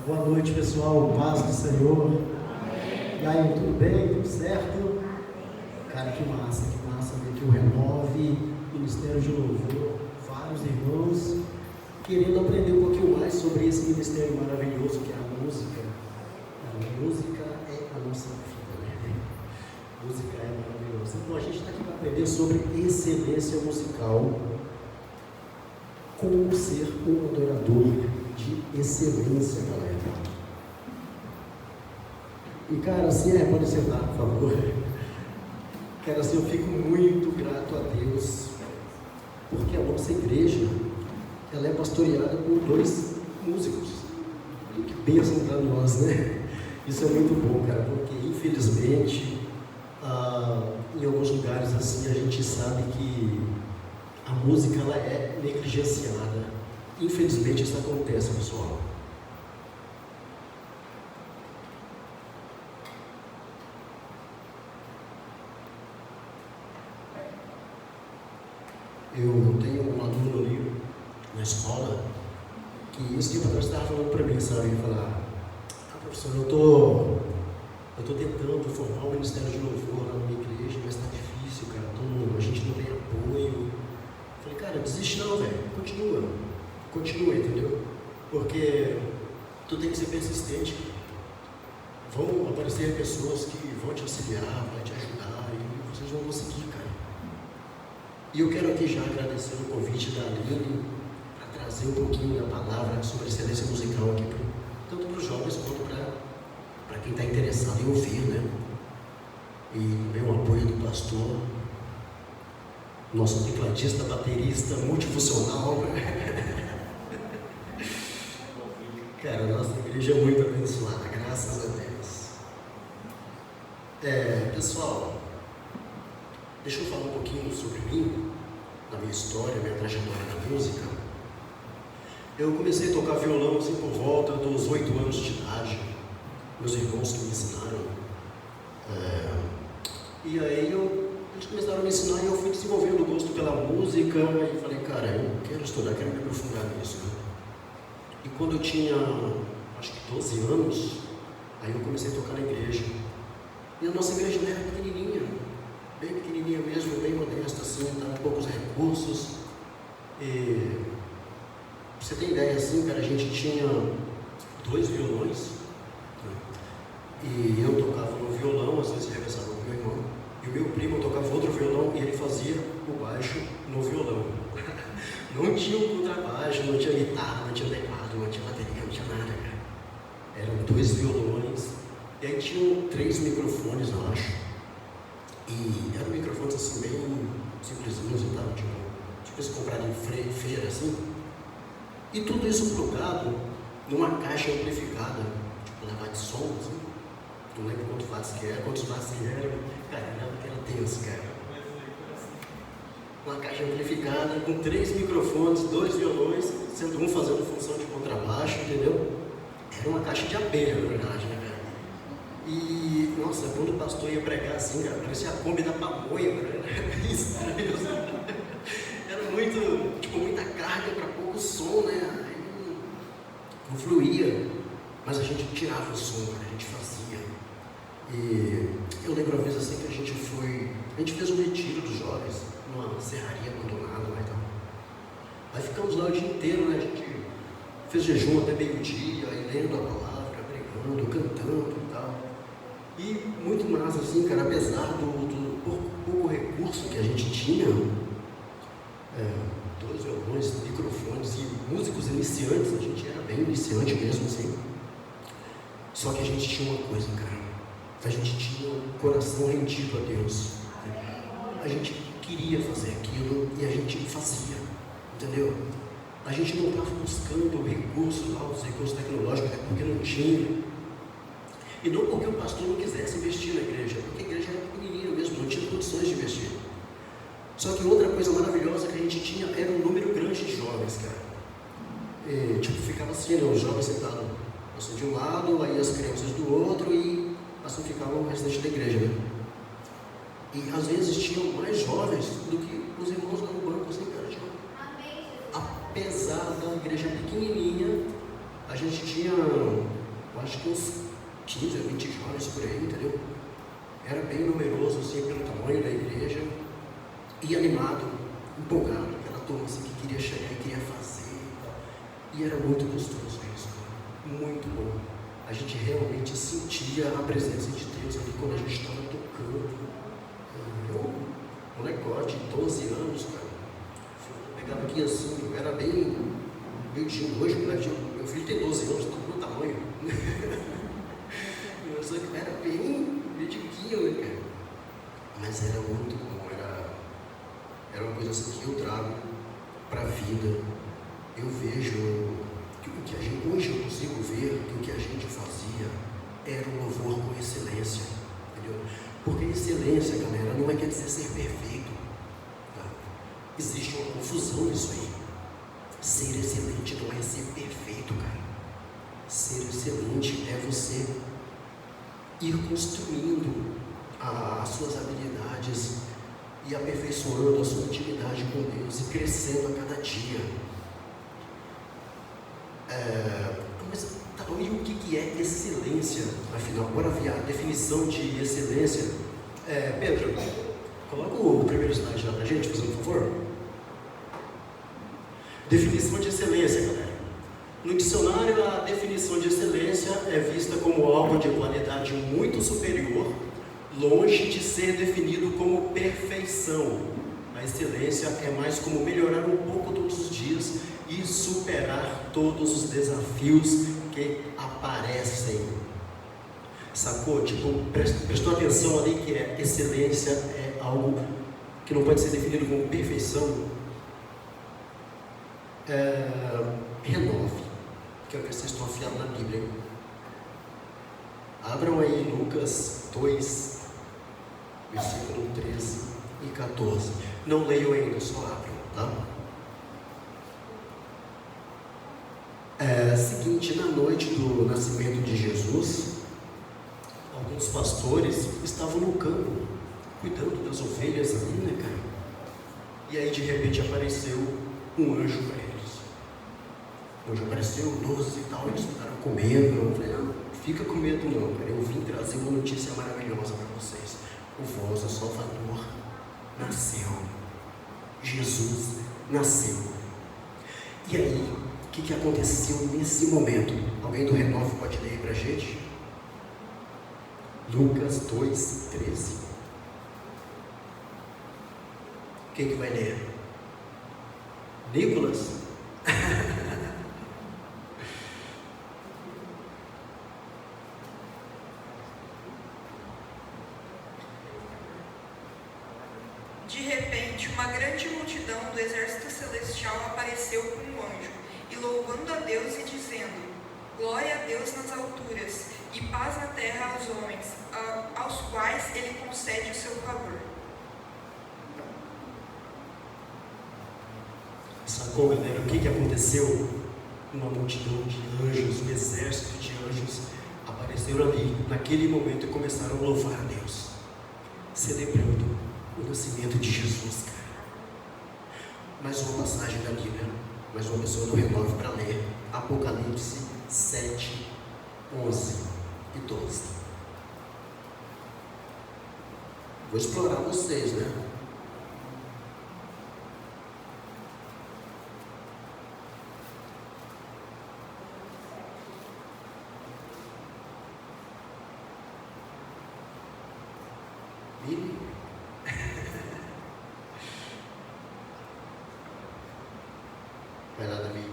Boa noite, pessoal. Paz do Senhor. Amém. E aí, tudo bem? Tudo certo? Cara, que massa ver que o Renove, Ministério de Louvor, vários irmãos querendo aprender um pouquinho mais sobre esse ministério maravilhoso que é a música. A música é a nossa vida, né? A música é maravilhosa. Então, a gente está aqui para aprender sobre excelência musical, como ser um adorador de excelência, galera. E cara, assim, pode sentar, por favor. Cara, assim, eu fico muito grato a Deus, porque a nossa igreja, ela é pastoreada por 2 músicos. E que bênção para nós, né? Isso é muito bom, cara, porque infelizmente, em alguns lugares assim, a gente sabe que a música, ela é negligenciada. Infelizmente isso acontece, pessoal. Eu tenho um aluno ali na escola que esse tempo atrás estava falando para mim, sabe? Ele falou: professor, eu tô tentando formar um ministério de louvor lá na minha igreja, mas está difícil, cara, a gente não tem apoio. Eu falei: cara, desiste não, velho, continua, entendeu? Porque tu tem que ser persistente. Vão aparecer pessoas que vão te auxiliar, vão te ajudar, e vocês vão conseguir, cara. E eu quero aqui já agradecer o convite da Aline para trazer um pouquinho da palavra sobre excelência musical aqui, tanto para os jovens quanto para quem está interessado em ouvir, né? E também o apoio do pastor, nosso tecladista, baterista, multifuncional. Cara, a nossa igreja é muito abençoada, graças a Deus. Pessoal, deixa eu falar um pouquinho sobre mim, da minha história, minha trajetória na música. Eu comecei a tocar violão assim por volta dos 8 anos de idade, meus irmãos que me ensinaram. E aí eles começaram a me ensinar e eu fui desenvolvendo o gosto pela música e falei: cara, eu quero estudar, quero me aprofundar nisso, né? E quando eu tinha, acho que 12 anos, aí eu comecei a tocar na igreja. E a nossa igreja era pequenininha, bem pequenininha mesmo, bem modesta assim, com poucos recursos. E pra você ter ideia assim, cara, a gente tinha 2 violões, né? E eu tocava no violão, às vezes revezava com meu irmão, e o meu primo tocava outro violão e ele fazia o baixo no violão. Não tinha um contrabaixo, não tinha guitarra, não tinha teclado, não tinha bateria, não tinha nada, cara. Eram 2 violões, e aí tinham 3 microfones, eu acho. E eram microfones assim, bem simplesinhos e tal, tipo eles compraram em feira, assim. E tudo isso plugado numa caixa amplificada, tipo levar de som, assim. Não lembro quantos watts que eram. Caramba, que era tenso, cara. Uma caixa amplificada com 3 microfones, 2 violões, sendo um fazendo função de contrabaixo, entendeu? Era uma caixa de abelha, na verdade, né, cara? E, nossa, quando o pastor ia pregar assim, cara, parecia a Kombi da pamonha, cara. Era estranho, sabe? Era muita carga para pouco som, né? Aí não fluía, mas a gente tirava o som, cara, a gente fazia. E eu lembro uma vez assim que a gente fez um retiro dos jovens, numa serraria abandonada lá e tal. Aí ficamos lá o dia inteiro, né? A gente fez jejum até meio-dia, aí lendo a palavra, pregando, cantando e tal. E muito massa assim, cara, apesar do pouco recurso que a gente tinha, 2 violões, microfones e músicos iniciantes, a gente era bem iniciante mesmo assim. Só que a gente tinha uma coisa, cara, a gente tinha um coração rendido a Deus. A gente queria fazer aquilo e a gente fazia, entendeu? A gente não estava buscando recursos lá, os recursos tecnológicos, porque não tinha. E não porque o pastor não quisesse investir na igreja, porque a igreja era pequenininha mesmo, não tinha condições de investir. Só que outra coisa maravilhosa que a gente tinha era um número grande de jovens, cara. E, ficava assim, né, os jovens sentados assim, de um lado, aí as crianças do outro, e assim ficava o restante da igreja, né? E às vezes tinham mais jovens do que os irmãos lá no banco, assim, cara. Apesar da igreja pequenininha, a gente tinha acho que uns 15 a 20 jovens por aí, entendeu? Era bem numeroso, assim, pelo tamanho da igreja, e animado, empolgado, aquela turma assim, que queria chegar e queria fazer, e era muito gostoso isso, muito bom. A gente realmente sentia a presença de Deus ali quando a gente estava tocando. Eu, molecote, 12 anos, cara, eu pegava aqui assim, eu era bem miudinho. Hoje, meu filho tem 12 anos, do meu tamanho. Só que eu era bem miudinho, né, cara? Mas era muito bom, era uma coisa assim que eu trago para a vida. Eu vejo que o que a gente, hoje eu consigo ver que o que a gente fazia era um louvor com excelência, entendeu? Porque excelência, galera, não quer dizer ser perfeito, tá? Existe uma confusão nisso aí. Ser excelente não é ser perfeito, cara. Ser excelente é você ir construindo as suas habilidades e aperfeiçoando a sua intimidade com Deus e crescendo a cada dia. Mas tá bom, e o que é excelência? Afinal, bora ver a definição de excelência. Pedro, coloca o primeiro slide lá pra gente, fazendo um favor. Definição de excelência, galera. No dicionário, a definição de excelência é vista como algo de qualidade muito superior, longe de ser definido como perfeição. A excelência é mais como melhorar um pouco todos os dias e superar todos os desafios que aparecem. Sacou? Tipo, prestou atenção ali que excelência é algo que não pode ser definido como perfeição. Renove. Quero ver se vocês estão afiados na Bíblia. Abram aí Lucas 2, versículo 13 e 14. Não leiam ainda, só abram, tá? Seguinte, na noite do nascimento de Jesus, alguns pastores estavam no campo, cuidando das ovelhas ali, né, cara? E aí de repente apareceu um anjo para eles. O anjo apareceu, doce e tal, eles ficaram com medo. Eu falei, não, fica com medo não, cara. Eu vim trazer uma notícia maravilhosa para vocês. O vosso Salvador nasceu. Jesus nasceu. E aí, o que aconteceu nesse momento? Alguém do Renove pode ler para a gente? Lucas 2, 13. Quem que vai ler? Nicolas? De repente, uma grande multidão do exército celestial apareceu com um anjo, e louvando a Deus e dizendo: Glória a Deus nas alturas, e paz na terra aos homens, aos quais Ele concede o seu favor. Sacou, galera? O que aconteceu? Uma multidão de anjos, um exército de anjos apareceram ali, naquele momento, e começaram a louvar a Deus, celebrando o nascimento de Jesus, cara. Mais uma passagem da Bíblia, mais uma pessoa do Renove para ler. Apocalipse 7, 11 e 12. Vou explorar vocês, né? Miri? Vai lá, Davi.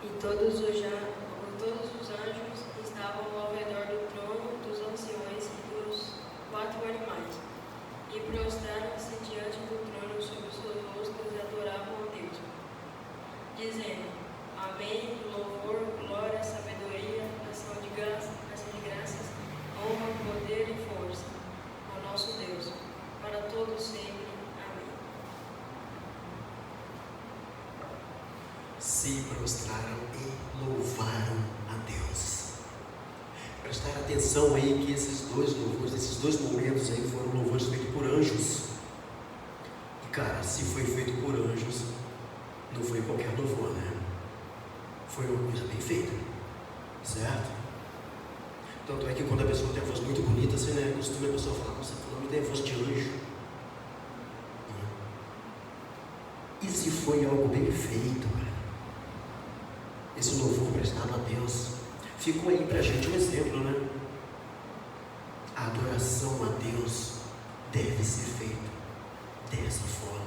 E todos os anjos estavam ao redor do trono, dos anciões e dos 4 animais, e prostraram-se diante do trono sobre os seus rostos e adoravam a Deus, dizendo: Amém, louvor, glória, sabedoria, ação de graças, honra, poder e força ao nosso Deus, para todos sempre. Amém. Se prostraram e louvaram a Deus. Prestar atenção aí que esses dois louvores, esses dois momentos aí foram louvores feitos por anjos. Cara, se foi feito por anjos, não foi qualquer louvor, né? Foi uma coisa bem feita, certo? Tanto é que quando a pessoa tem a voz muito bonita, assim, né? Costuma a pessoa falar, nossa, fulano tem a voz de anjo. E se foi algo bem feito, cara? Esse louvor prestado a Deus, ficou aí pra gente um exemplo, né? A adoração a Deus deve ser feita dessa forma,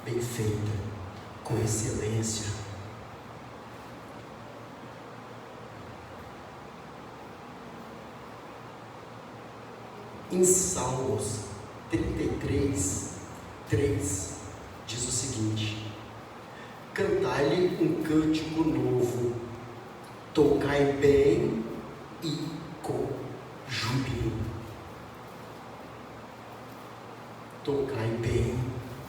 bem feita, com excelência. Em Salmos 33, 3, diz o seguinte: cantai-lhe um cântico novo, tocai bem e com júbilo. Tocai bem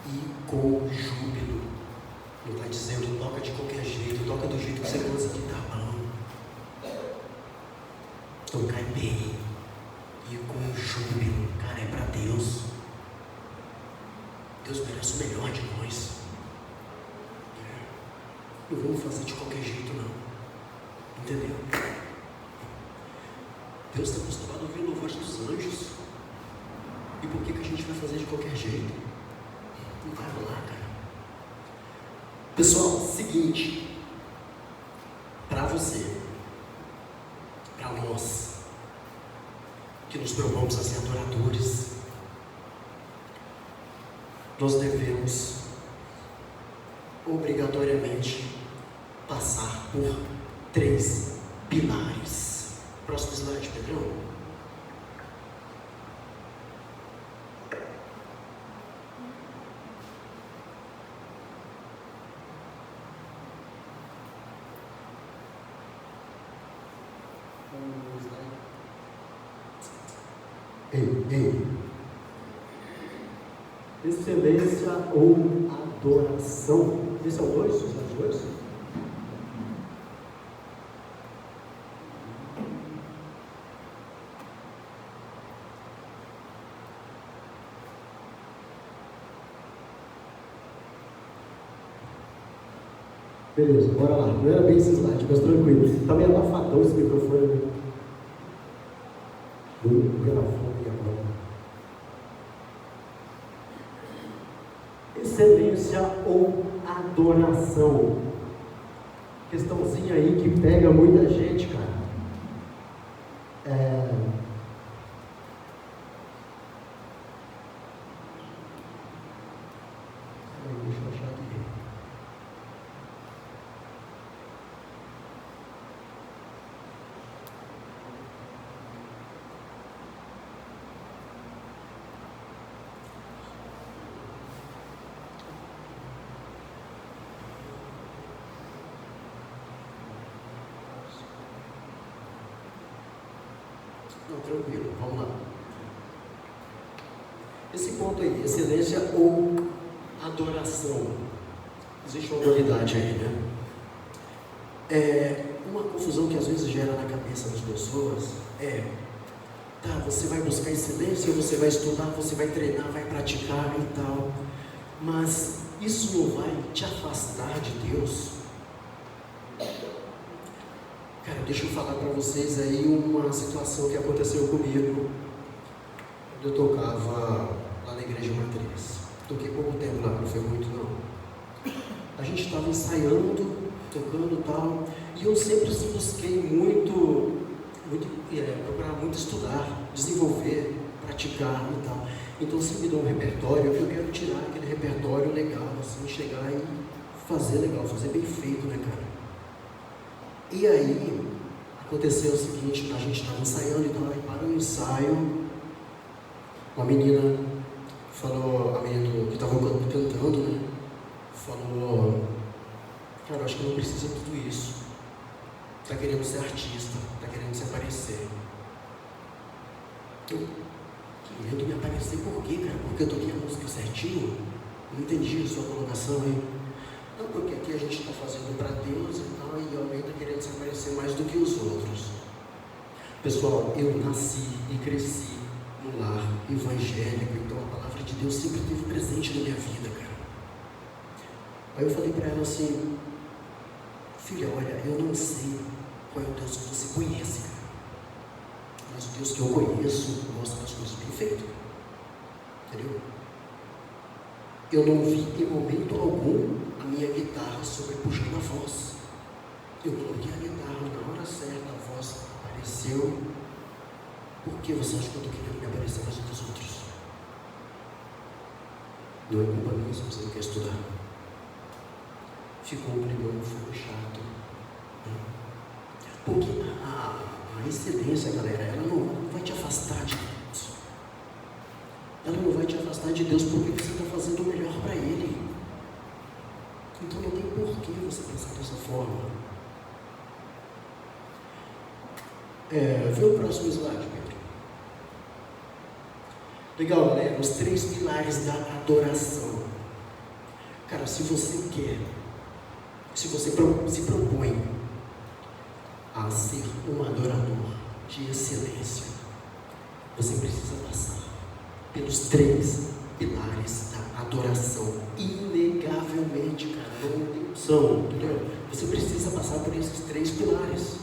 e com júbilo. Não está dizendo toca de qualquer jeito, toca do jeito que você gosta que tá bom. Tocai bem e com júbilo. Cara, é para Deus. Deus merece o melhor de nós. Não vamos fazer de qualquer jeito, não. Entendeu? Deus está acostumado a ouvir louvores dos anjos. E por que a gente vai fazer de qualquer jeito? Não vai rolar, cara. Pessoal, seguinte. Para você, para nós, que nos propomos a ser adoradores, nós devemos obrigatoriamente passar por 3 pilares. Próximo slide, Pedrão. Ei. Excelência ou adoração. Esse é o 2? Os 2? Beleza, bora lá. Não era bem esse slide, mas tranquilo. Tá meio abafadão esse microfone. Do gravador e agora. Excelência ou adoração. Questãozinha aí que pega muita gente, cara. Deixa eu achar aqui. Não, tranquilo, vamos lá. Esse ponto aí, excelência ou adoração. Existe uma dualidade aí, né? Uma confusão que às vezes gera na cabeça das pessoas tá, você vai buscar excelência, você vai estudar, você vai treinar, vai praticar e tal, mas isso não vai te afastar de Deus? Cara, deixa eu falar para vocês aí uma situação que aconteceu comigo quando eu tocava lá na igreja matriz. Toquei pouco tempo lá, não foi muito não. A gente estava ensaiando, tocando e tal, e eu sempre busquei procurar muito estudar, desenvolver, praticar e tal. Então se me dá um repertório, eu quero tirar aquele repertório legal, assim, chegar e fazer legal, fazer bem feito, né, cara? E aí, aconteceu o seguinte, a gente estava ensaiando e tal, aí para o ensaio, uma menina falou, a menina que estava cantando, né, falou, cara, acho que não precisa de tudo isso, tá querendo ser artista, tá querendo se aparecer. Eu, querendo me aparecer por quê, cara? Porque eu toquei a música certinho? Não entendi a sua colocação aí. Não, porque aqui a gente está fazendo para Deus e tal, e alguém está querendo se aparecer mais do que os outros. Pessoal, eu nasci e cresci num lar evangélico, então a palavra de Deus sempre esteve presente na minha vida, cara. Aí eu falei para ela assim: filha, olha, eu não sei qual é o Deus que você conhece, cara, mas o Deus que eu conheço mostra as coisas bem feitas, entendeu? Eu não vi em momento algum a minha guitarra sobrepuxando a voz. Eu coloquei a guitarra na hora certa, a voz apareceu. Por que você acha que eu estou querendo me aparecer mais dos outros? Não é culpa minha se você não quer estudar. Ficou um brigão, ficou chato. Porque a excelência, galera, ela não vai te afastar de Deus. Ela não vai te afastar de Deus porque você está fazendo o melhor para Ele. Então não tem porquê você pensar dessa forma. Vê o próximo slide, Pedro. Legal, galera, os 3 pilares da adoração. Cara, se você quer, se você se propõe a ser um adorador de excelência, você precisa passar pelos 3 pilares da adoração. Inegavelmente, cara, não tem opção, entendeu? Você precisa passar por esses 3 pilares.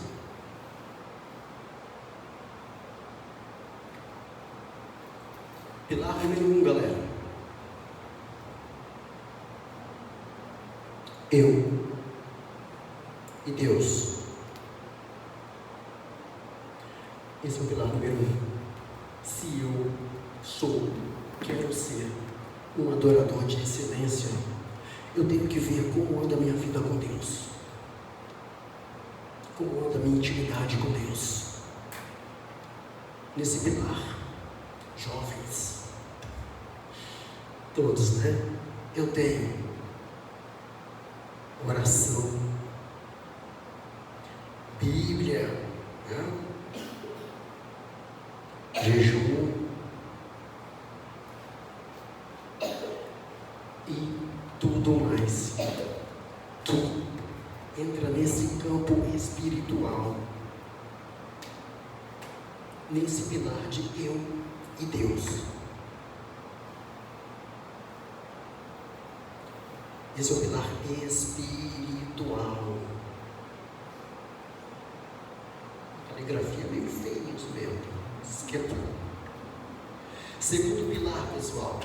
Pilar número 1, galera. Eu e Deus. Esse é o pilar número 1. Se eu quero ser um adorador de excelência, eu tenho que ver como anda a minha vida com Deus. Como anda a minha intimidade com Deus. Nesse pilar, jovens, todos, né? Eu tenho oração, Bíblia, né? Jejum e tudo mais. Tudo entra nesse campo espiritual, nesse pilar de eu e Deus. Esse é o pilar espiritual. A caligrafia é meio feia isso mesmo. Esquenta. Segundo pilar, pessoal.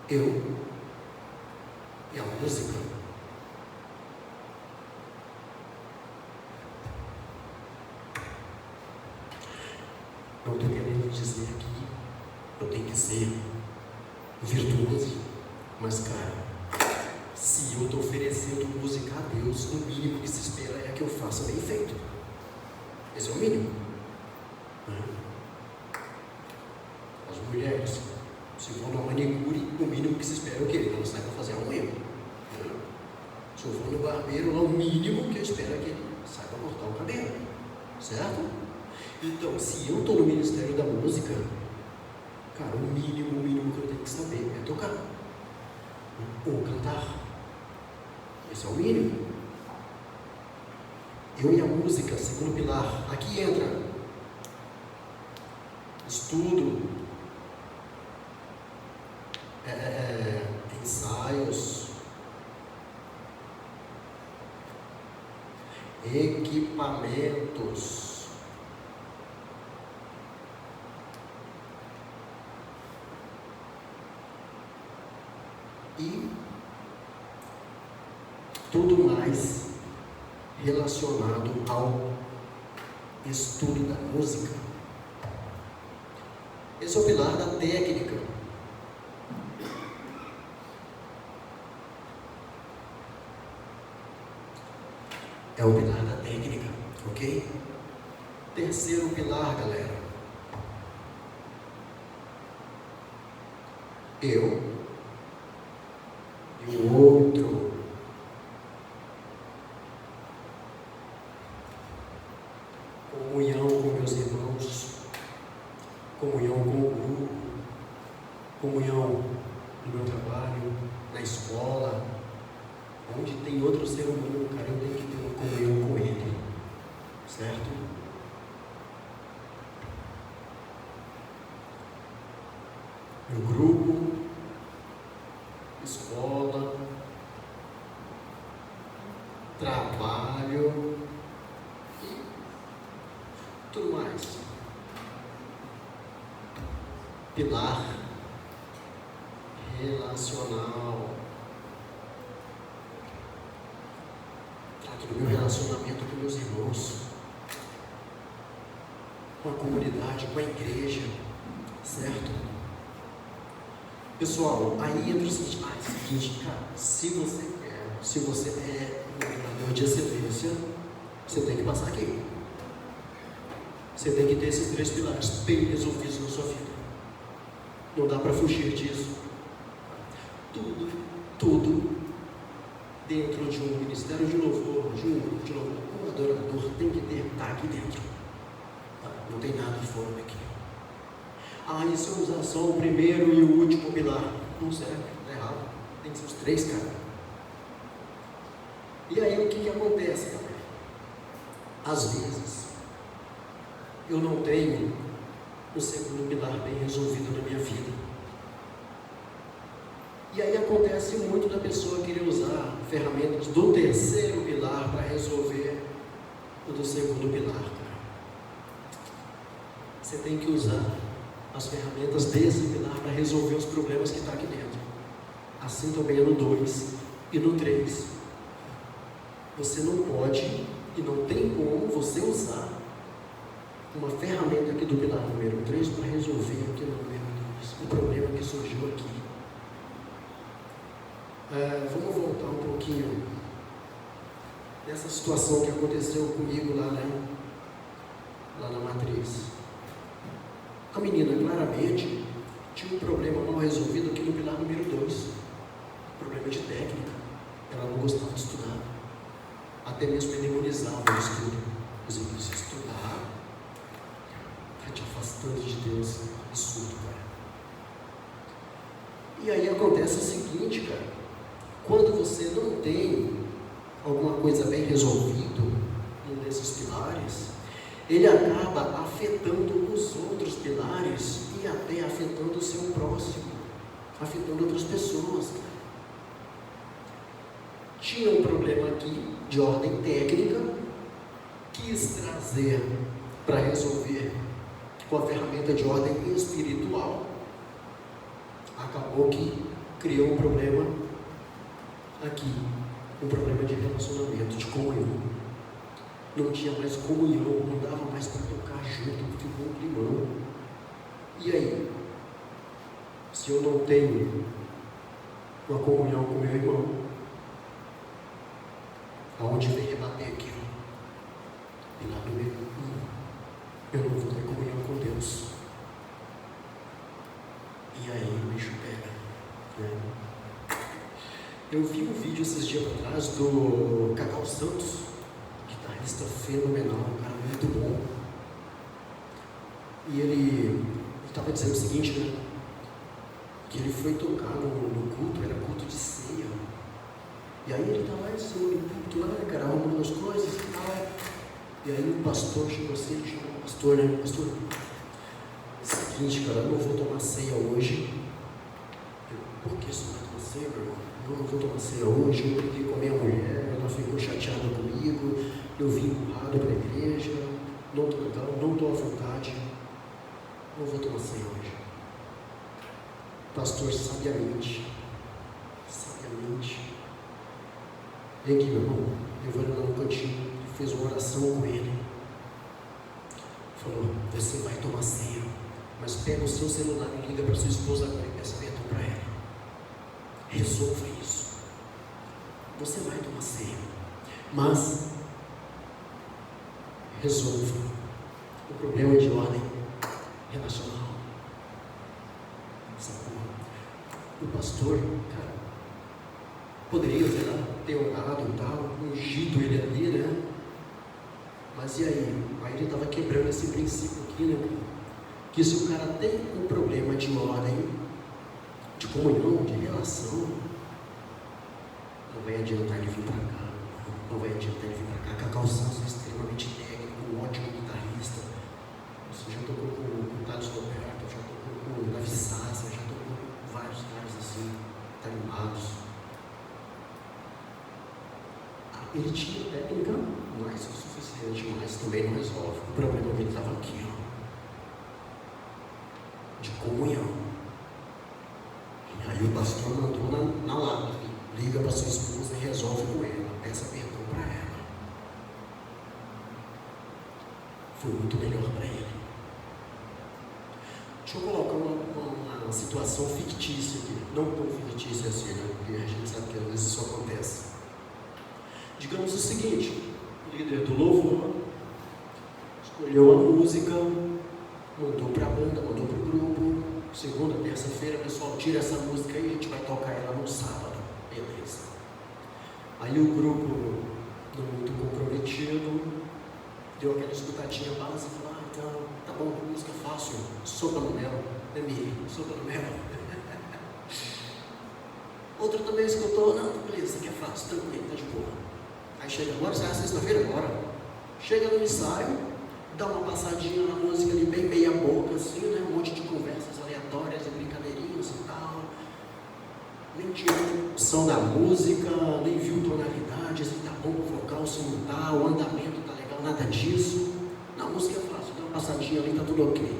Eu e a música. Não estou querendo dizer aqui, eu tenho que ser virtuoso, mas cara, se eu estou oferecendo música a Deus, o mínimo que se espera é que eu faça bem feito. Esse é o mínimo. As mulheres, se vão na manicure, o mínimo que se espera é o quê? Que elas saibam fazer a unha. Se eu vou no barbeiro, o mínimo que eu espero é que ele saiba cortar o cabelo. Certo? Então, se eu estou no ministério da música, cara, o mínimo que eu tenho que saber é tocar ou cantar. Esse é o mínimo. Eu e a música, segundo pilar. Aqui entra estudo, ensaios, equipamentos. E tudo mais relacionado ao estudo da música. Esse é o pilar da técnica. É o pilar da técnica, ok? Terceiro pilar, galera. Eu e o outro. Comunhão com meus irmãos, comunhão com o grupo, comunhão no meu trabalho, na escola, onde tem outro ser humano, cara, eu tenho que ter uma comunhão com ele. certo? Meu grupo, escola, trabalho e tudo mais. Pilar relacional. Trato do meu relacionamento com meus irmãos, com a comunidade, com a igreja, certo? Pessoal, aí entra o seguinte, cara, se você é um governador de excelência, você tem que passar aqui. Você tem que ter esses 3 pilares bem resolvidos na sua vida. Não dá para fugir disso. Tudo dentro de um ministério de louvor, de um grupo de louvor, um adorador tem que estar aqui dentro. Não tem nada de fora daqui. E se eu usar só o primeiro e o último pilar? Não serve, está errado. Tem que ser os 3, cara. E aí o que acontece, galera? Às vezes, eu não tenho o segundo pilar bem resolvido na minha vida. E aí acontece muito da pessoa querer usar ferramentas do terceiro pilar para resolver o do segundo pilar, cara. Você tem que usar as ferramentas desse pilar para resolver os problemas que está aqui dentro. Assim também é no 2 e no 3. Você não pode e não tem como você usar uma ferramenta aqui do pilar número 3 para resolver aqui no número 2, o problema que surgiu aqui. Vamos voltar um pouquinho nessa situação que aconteceu comigo lá na matriz. A menina claramente tinha um problema mal resolvido aqui no pilar número 2, problema de técnica. Ela não gostava de estudar, até mesmo demonizava o estudo. Mas eu disse, estudar está te afastando de Deus, absurdo, cara. E aí acontece o seguinte, cara, quando você não tem alguma coisa bem resolvida, um desses pilares, ele acaba afetando os outros pilares e até afetando o seu próximo, afetando outras pessoas. Tinha um problema aqui de ordem técnica, quis trazer para resolver com a ferramenta de ordem espiritual, acabou que criou um problema aqui, um problema de relacionamento, de comunhão. Não tinha mais comunhão, não dava mais para tocar junto, ficou um climão. E aí? Se eu não tenho uma comunhão com meu irmão, aonde vem rebater aquilo? E lá no meio, eu não vou ter comunhão com Deus. E aí o bicho pega, né? Eu vi um vídeo esses dias atrás do Cacau Santos, guitarrista fenomenal, um cara muito bom. E ele estava dizendo o seguinte, né? Que ele foi tocar no culto, era culto de ceia. E aí ele estava lá em cima do culto, lá, cara, arrumando as coisas e tal. E aí o pastor chegou assim, ele chamou o pastor, né? Pastor, é o seguinte, cara, eu não vou tomar ceia hoje. Por que você não vai tomar ceia, meu irmão? Eu não vou tomar ceia hoje, eu briguei com a minha mulher, ela ficou chateada comigo, eu vim empurrado para a igreja, não estou legal, não estou à vontade, não vou tomar ceia hoje. O pastor sabiamente, vem aqui, meu irmão, levou ele lá no cantinho, fez uma oração com ele, falou, você vai tomar ceia, mas pega o seu celular e liga para sua esposa agora e peça perdão para ela. Resolva isso. Você vai tomar ceia, mas resolva o problema de ordem relacional. Sacou? O pastor, cara, poderia, sei lá, ter orado e tal, ungido ele ali, né? Mas e aí? Aí ele estava quebrando esse princípio aqui, né? Que se o cara tem um problema de ordem, de comunhão, de relação, não vai adiantar ele vir para cá, não vai adiantar ele vir para cá. Cacau Santos é extremamente técnico, um ótimo guitarrista. Você já tocou com o Thales Roberto, já tocou com o Davi Sasser, já tocou com vários caras assim, animados. Ele tinha técnica mais que o suficiente, mas também não resolve. O problema é que ele estava aqui, ó, de comunhão. E aí o pastor mandou na lata, liga para sua esposa e resolve com ela, peça perdão para ela. Foi muito melhor para ele. Deixa eu colocar uma situação fictícia aqui, não tão fictícia assim, né? Porque a gente sabe que às vezes isso acontece. Digamos o seguinte, o líder do louvor escolheu a música, mandou para a banda, mandou para o grupo. Segunda, terça-feira, pessoal, tira essa música aí, a gente vai tocar ela no sábado. Beleza. Aí o grupo, não muito comprometido, deu aquela escutadinha básica e falou: então, tá bom, música fácil, sopa no mel, sopa no mel. Outra também escutou: não, beleza, isso aqui é fácil, tranquilo, tá de boa. Aí chega agora, sai sexta-feira, agora. Chega no ensaio, dá uma passadinha na música ali, bem meia boca, assim, né? Um monte de conversas aleatórias e brincadeirinhas e tal. Nem tinha noção da música, nem viu tonalidade, se tá bom o vocal, se não tá, o andamento tá legal, nada disso. Não, a música é fácil, dá uma passadinha ali, tá tudo ok.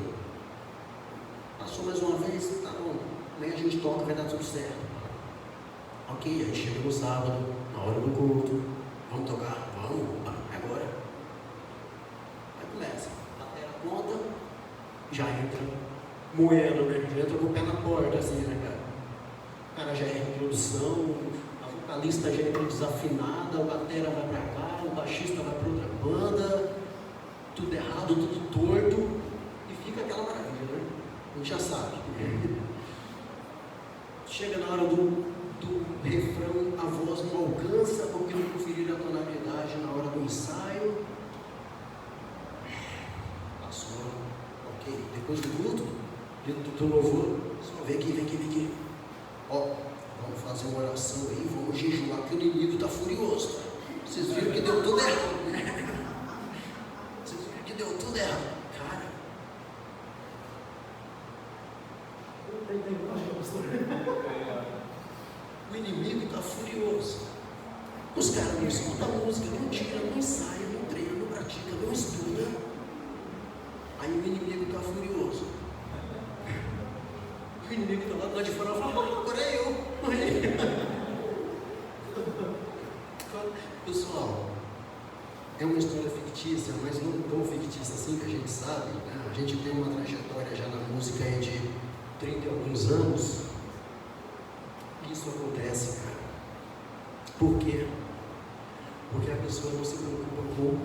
Passou mais uma vez, tá bom, amanhã a gente toca, vai dar tudo certo. Ok, aí chega no sábado, na hora do culto, vamos tocar? Vamos, é agora. Aí começa, bater a conta, já entra moendo, né? Já entra com o pé na porta, assim, né, cara? O cara já é introdução, a vocalista já entra desafinada, o batera vai pra cá, o baixista vai pra outra banda, tudo errado, tudo torto, e fica aquela maravilha, né? A gente já sabe. Chega na hora do refrão, a voz não alcança porque não conferiram a tonalidade na hora do ensaio. Passou, ok. Depois do culto, do louvor, só vem aqui. Ó, vamos fazer uma oração aí, vamos jejuar, que o inimigo está furioso. Tá? Vocês viram que deu tudo errado, né? Vocês viram que deu tudo errado. Cara, o inimigo está furioso. Os caras não escutam a música, não tira, não ensaia, não treina, não pratica, não estuda. Aí o inimigo está furioso. O inimigo está lá de fora e fala: agora é eu. Pessoal, é uma história fictícia, mas não tão fictícia assim, que a gente sabe, né? A gente tem uma trajetória já na música aí de 30 e alguns anos. Isso acontece, cara. Por quê? Porque a pessoa não se preocupa com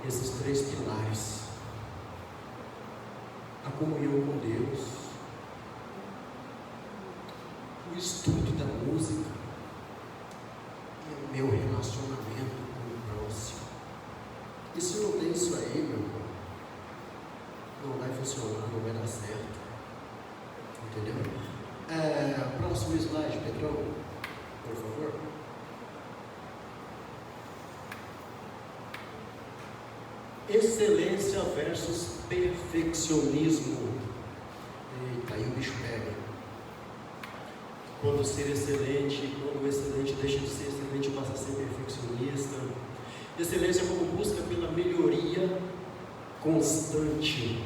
esses 3 pilares: a comunhão com Deus, o estudo da música e o meu relacionamento com o próximo. E se não tem isso aí, meu irmão, não vai funcionar, não vai dar certo. Entendeu? Próximo slide, Pedrão, por favor. Excelência versus perfeccionismo. Eita, aí o bicho pega. Quando ser excelente, quando o excelente deixa de ser excelente, passa a ser perfeccionista. Excelência como busca pela melhoria constante.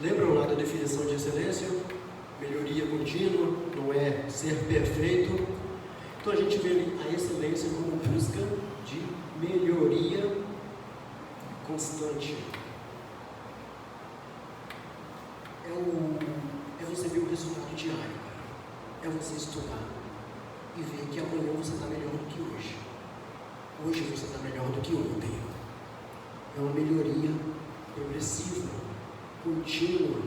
Lembram lá da definição de excelência? Melhoria contínua, não é ser perfeito. Então a gente vê ali a excelência como busca de melhoria constante. É você ver o resultado diário, é você estudar e ver que amanhã você está melhor do que hoje. Hoje você está melhor do que ontem. É uma melhoria progressiva, contínua.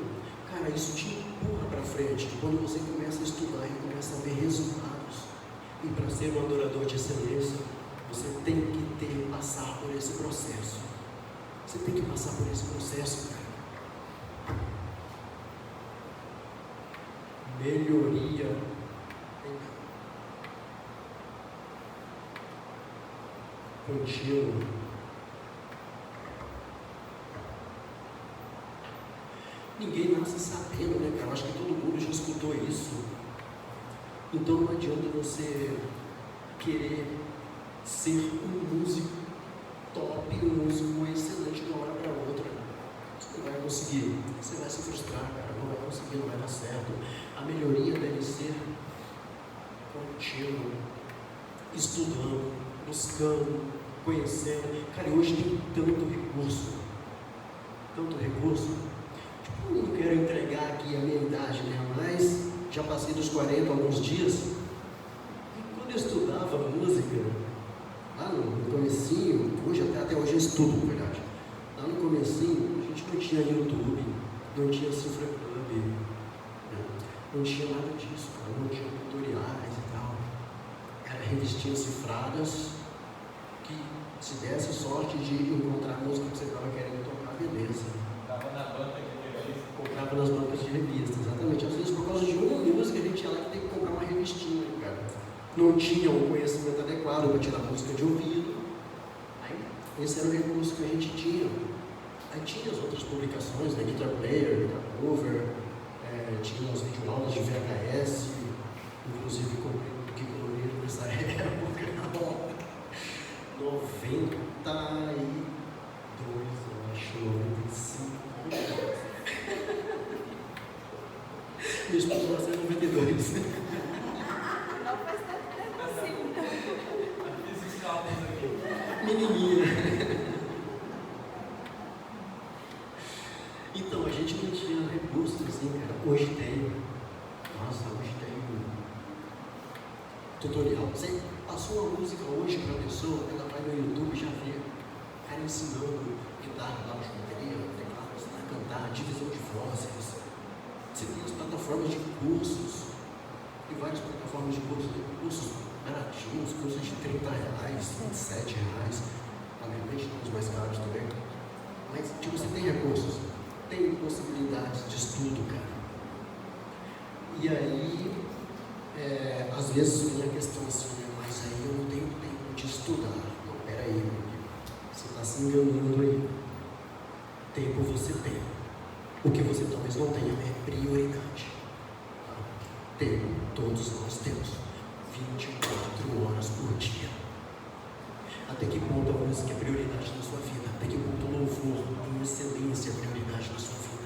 Cara, isso te empurra para frente. Quando você começa a estudar e começa a ver resultados, e para ser um adorador de excelência, Você tem que passar por esse processo. Você tem que passar por esse processo, cara. Melhoria contínua. Ninguém nasce sabendo, né, cara? Eu acho que todo mundo já escutou isso. Então não adianta você querer ser um músico top, um músico excelente de uma hora para outra. Você não vai conseguir. Você vai se frustrar, cara. Não vai conseguir, não vai dar certo. A melhoria deve ser contínua. Estudando, buscando, conhecendo. Cara, hoje tem tanto recurso. Tanto recurso. Tipo, eu não quero entregar aqui a minha idade, né? Mas já passei dos 40 alguns dias. E quando eu estudava música, lá no comecinho, até hoje eu estudo, na verdade. Lá no comecinho, a gente não tinha YouTube, não tinha Cifra Club, né? Não tinha nada disso, cara. Não tinha tutoriais e tal. Era revistinhas cifradas que, se desse sorte de encontrar a música que você estava querendo tocar, beleza. Estava na banca de revista. Comprava nas bancas de revista, exatamente. Às vezes, por causa de uma música, a gente ia lá que tem que comprar uma revistinha, cara. Não tinha o conhecimento adequado para tirar música de ouvido. Aí, esse era o recurso que a gente tinha. Aí tinha as outras publicações, né? Guitar Player, Guitar Cover, tinha as videoaulas de VHS, inclusive comprei um que colorido nessa época, 92, eu acho, 95. Minha esposa nasceu em 92. Não faz tanto tempo assim. Fiz os cálculos aqui. Menininha. Então, a gente não tinha recursos assim, cara. Hoje tem. Nossa, hoje tem tutorial. Você passou uma música hoje para a pessoa, ela vai no YouTube e já vê. Cara ensinando guitarra, lá, bateria, teclado, ensinar a cantar, divisão de vozes. Você tem as plataformas de cursos. Tem várias plataformas de cursos. Tem cursos baratinhos, cursos de R$30, R$27. Obviamente tem os mais caros também. Mas, tipo, você tem recursos. Tem possibilidades de estudo, cara. E aí, às vezes vem a questão assim, né? Mas aí eu não tenho tempo de estudar. Não, peraí, meu amigo. Você está se enganando aí. Tempo você tem. O que você talvez não tenha é prioridade. Tá? Tempo, todos nós temos. 24 horas por dia. Até que ponto a música é prioridade na sua vida? Até que ponto o louvor em excelência é prioridade na sua vida?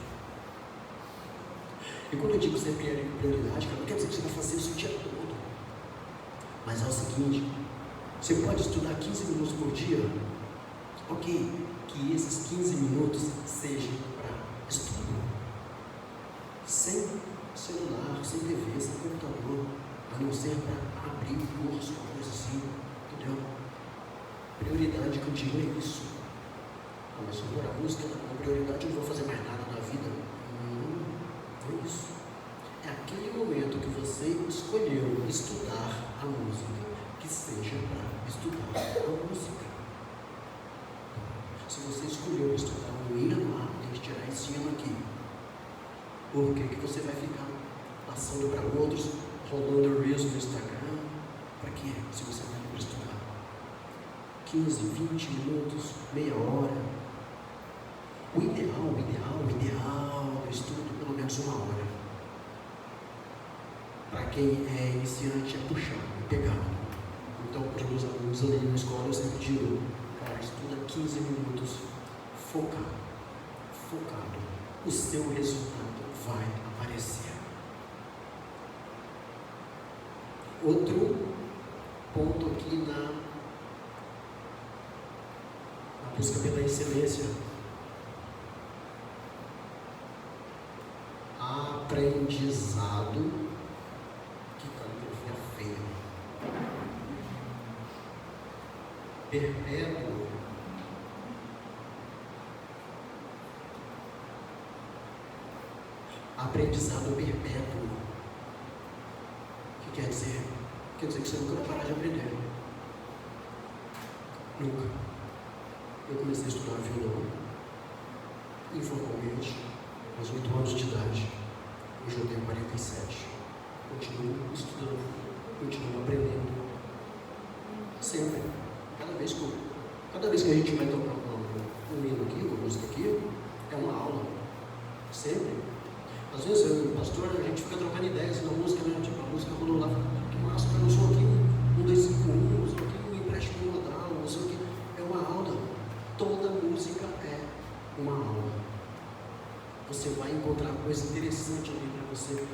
E quando eu digo que você é prioridade, cara, não quer dizer que você vai fazer isso o dia todo. Mas é o seguinte, você pode estudar 15 minutos por dia, ok, que esses 15 minutos sejam para estudo. Sem celular, sem TV, sem computador, a não ser para abrir um curso, uma coisa assim, entendeu? Prioridade que eu digo é isso. Começou a orar música, com prioridade eu não vou fazer mais nada na vida. Não é isso. É aquele momento que você escolheu estudar a música, que seja para estudar a música. Se você escolheu estudar o Irmã, tem que tirar esse ano aqui. Por que você vai ficar passando para outros, rolando reels no Instagram? Para quê? Se você vai para estudar 15, 20 minutos, meia hora. O ideal do estudo, pelo menos uma hora. Para quem é iniciante, é puxado, é pegado. Então, para os meus alunos ali na escola, eu sempre digo, cara, estuda 15 minutos, focado. O seu resultado vai aparecer. Outro ponto aqui na busca pela excelência. Aprendizado. Que caligrafia feia. Perpétuo. Aprendizado perpétuo. O que quer dizer? Quer dizer que você nunca vai parar de aprender. Nunca. Eu comecei a estudar violão informalmente aos 8 anos de idade. Hoje eu tenho 47. Continuo estudando, continuo aprendendo. Sempre. Cada vez que a gente vai tocar um hino aqui, uma música aqui, é uma aula. Sempre. Às vezes eu e o pastor, a gente fica trocando ideias na música, né? Tipo, a música rolou lá, que massa, cara, eu sou aqui, 1, 2, 5, 1, eu sou aqui, um empréstimo modal, eu sou aqui. É uma aula. Toda música é uma aula. Você vai encontrar coisa interessante ali para você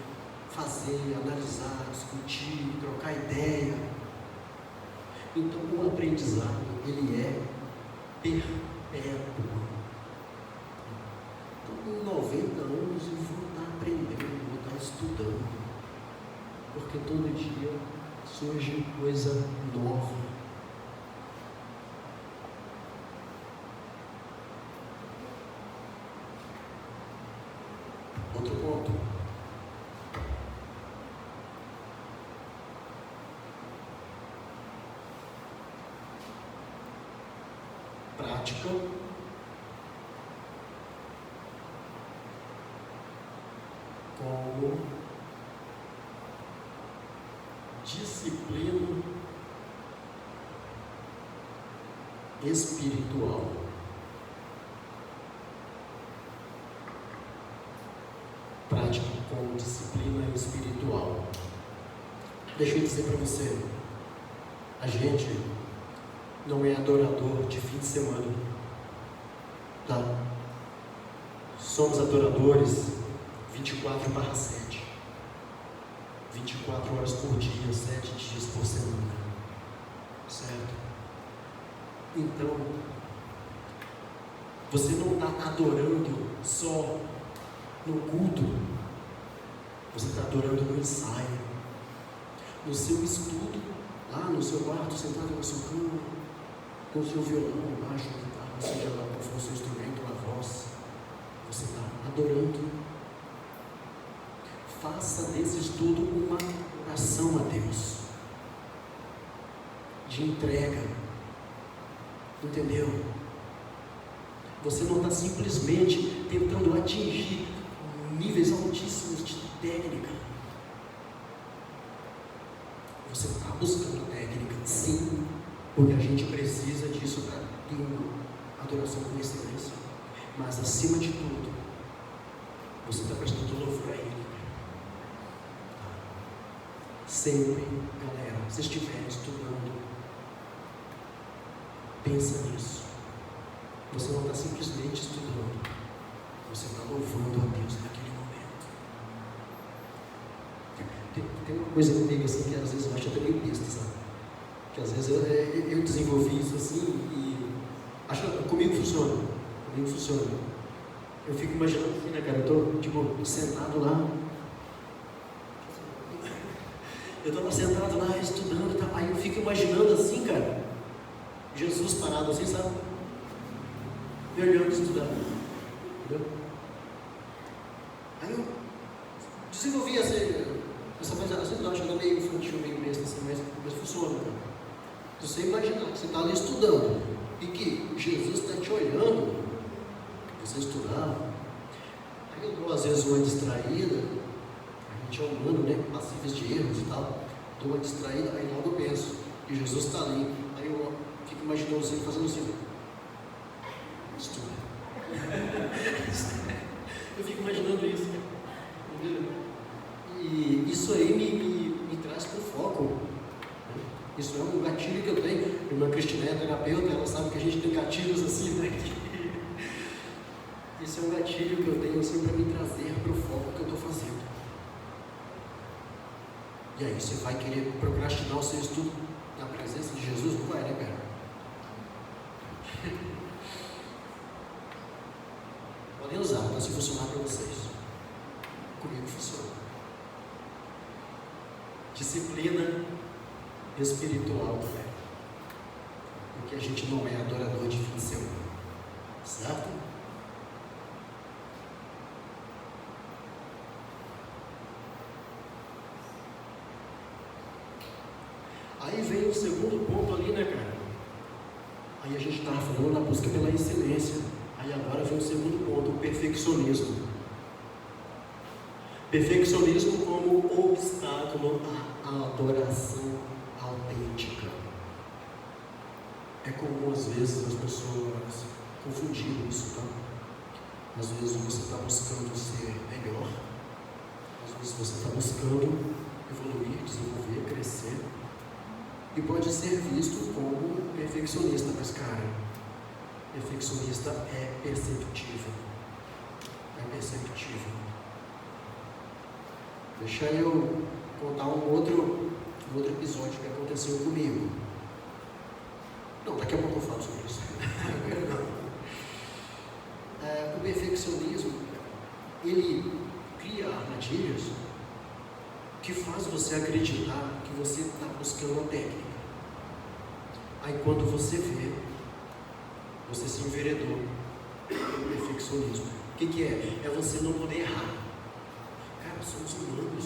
fazer, analisar, discutir, trocar ideia. Então, o aprendizado, ele é perpétuo. Então, com 90 anos, eu vou estar aprendendo, vou estar estudando. Porque todo dia surge coisa nova. Outro ponto. Prática como disciplina espiritual. Prática como disciplina espiritual. Deixa eu dizer para você, a gente não é adorador de fim de semana, tá? Somos adoradores 24/7, 24 horas por dia, 7 dias por semana, certo? Então, você não está adorando só no culto, você está adorando no ensaio, no seu estudo, lá no seu quarto, sentado na sua cama, com o seu violão, baixo, guitarra, seja lá qual for o seu instrumento, a voz, você está adorando. Faça desse estudo uma oração a Deus, de entrega, entendeu? Você não está simplesmente tentando atingir níveis altíssimos de técnica. Você está buscando técnica, sim, porque a gente precisa disso para ter uma adoração com excelência. Mas, acima de tudo, você está prestando louvor a Ele. Sempre, galera, se estiver estudando, pensa nisso. Você não está simplesmente estudando, você está louvando a Deus naquele momento. Tem uma coisa comigo assim que às vezes eu acho até meio besta, sabe? Que às vezes eu desenvolvi isso assim e acho que comigo funciona. Eu fico imaginando assim, né, cara? Eu estou tipo sentado lá. Eu estava sentado lá estudando, tá? Aí eu fico imaginando assim, cara, Jesus parado assim, sabe? Me olhando estudando, entendeu? Aí eu desenvolvi essa coisa, às vezes eu acho meio infantil, meio besta assim, mas funciona, cara. Se você imaginar que você está ali estudando e que Jesus está te olhando, você estudar, aí eu dou às vezes uma distraída, a gente é humano, né? Passíveis de erros e tal, dou uma distraída, aí logo eu penso que Jesus está ali, aí eu fico imaginando você fazendo assim, estuda. Eu fico imaginando isso, entendeu? E isso aí me traz para o foco. Isso é um gatilho que eu tenho. Minha irmã Cristina é terapeuta, ela sabe que a gente tem gatilhos assim, né? Isso é um gatilho que eu tenho assim para me trazer para o foco que eu estou fazendo. E aí, você vai querer procrastinar o seu estudo na presença de Jesus? Não vai, né, cara? Podem usar, tá? Se funcionar para vocês. Comigo funciona. Disciplina espiritual, né? Porque a gente não é adorador de fim de semana, certo? Aí vem o segundo ponto ali, né, cara? Aí a gente estava falando na busca pela excelência. Aí agora vem o segundo ponto, o perfeccionismo. Perfeccionismo como obstáculo à adoração autêntica. É comum às vezes as pessoas confundirem isso, tá? Às vezes você está buscando ser melhor, às vezes você está buscando evoluir, desenvolver, crescer, e pode ser visto como perfeccionista, mas cara, perfeccionista é perceptível. É perceptível. Deixa eu contar um outro episódio que aconteceu comigo. Não, daqui a pouco eu falo sobre isso. O perfeccionismo, ele cria armadilhas que faz você acreditar que você está buscando a técnica. Aí quando você vê, você se enveredou pelo perfeccionismo. O que é? É você não poder errar. Cara, somos humanos,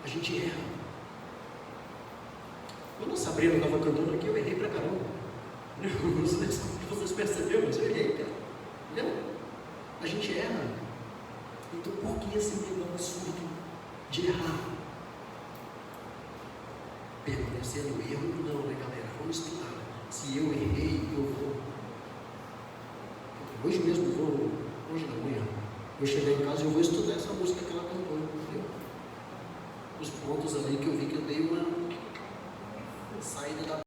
a gente erra. Quando a Sabrina estava cantando aqui, eu errei pra caramba. Vocês perceberam? Mas eu errei, cara. Não? A gente erra. Então por que esse medo absurdo de errar? Permanecer no erro? Não, né, galera? Vamos estudar. Se eu errei, eu vou. Hoje mesmo hoje da manhã, eu chegar em casa e eu vou estudar essa música que ela cantou, entendeu? Os pontos ali que eu vi que eu dei uma saída da